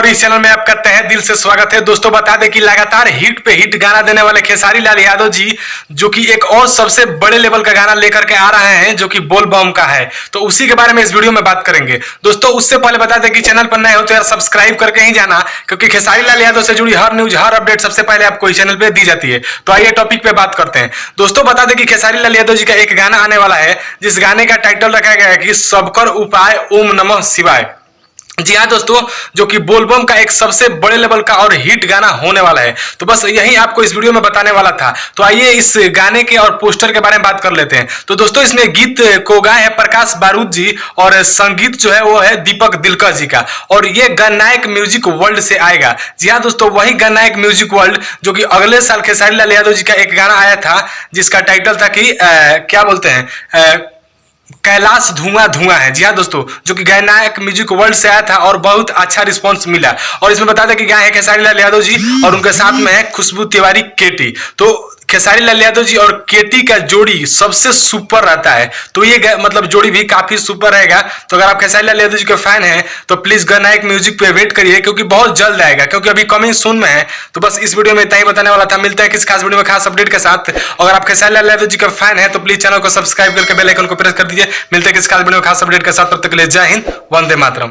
और इस चैनल में आपका तहे दिल से स्वागत है। दोस्तों बता दें कि लगातार हिट पे हिट गाना देने वाले खेसारी लाल यादव जी जो कि एक और सबसे बड़े लेवल का गाना लेकर के आ रहे हैं जो कि बोल बम का है, तो उसी के बारे में इस वीडियो में बात करेंगे। दोस्तों उससे पहले बता दें कि चैनल पर नए हो तो यार सब्सक्राइब करके ही जाना, क्योंकि खेसारी लाल यादव से जुड़ी हर न्यूज हर अपडेट सबसे पहले आपको इस चैनल पर दी जाती है। तो आइए टॉपिक पे बात करते हैं। दोस्तों बता दें कि खेसारी लाल यादव जी का एक गाना आने वाला है जिस गाने का टाइटल रखा गया है कि सबकर उपाय ओम नमः शिवाय। जी हाँ दोस्तों, जो कि बोलबम का एक सबसे बड़े लेवल का और हिट गाना होने वाला है। तो बस यही आपको इस वीडियो में बताने वाला था। तो आइए इस गाने के और पोस्टर के बारे में बात कर लेते हैं। तो दोस्तों इसमें गीत को गाए हैं प्रकाश बारूद जी और संगीत जो है वो है दीपक दिलकर जी का, और ये गणनायक म्यूजिक वर्ल्ड से आएगा। जी हाँ दोस्तों, वही गणनायक म्यूजिक वर्ल्ड जो कि अगले साल खेसारी लाल यादव जी का एक गाना आया था जिसका टाइटल था कि क्या बोलते हैं, कैलाश धुआं धुआं है। जी हाँ दोस्तों, जो कि गणनायक म्यूजिक वर्ल्ड से आया था और बहुत अच्छा रिस्पांस मिला। और इसमें बता दें कि गाए हैं खेसारी लाल यादव जी और उनके साथ में है खुशबू तिवारी केटी। तो खेसारी लाल यादव जी और केटी का जोड़ी सबसे सुपर रहता है, तो ये मतलब जोड़ी भी काफी सुपर रहेगा। तो अगर आप खेसारी लाल यादव जी के फैन हैं तो प्लीज गणनायक म्यूजिक पे वेट करिए, क्योंकि बहुत जल्द आएगा, क्योंकि अभी कमिंग सून में है। तो बस इस वीडियो में इतना ही बताने वाला था। मिलता है किस खास वीडियो में खास अपडेट के साथ। अगर आप खेसारी लाल यादव जी का फैन है तो प्लीज चैनल को सब्सक्राइब करके बेल आइकन को प्रेस कर दीजिए। मिलते हैं किस खास वीडियो में खास अपडेट के साथ। तब तक के लिए जय हिंद, वंदे मातरम।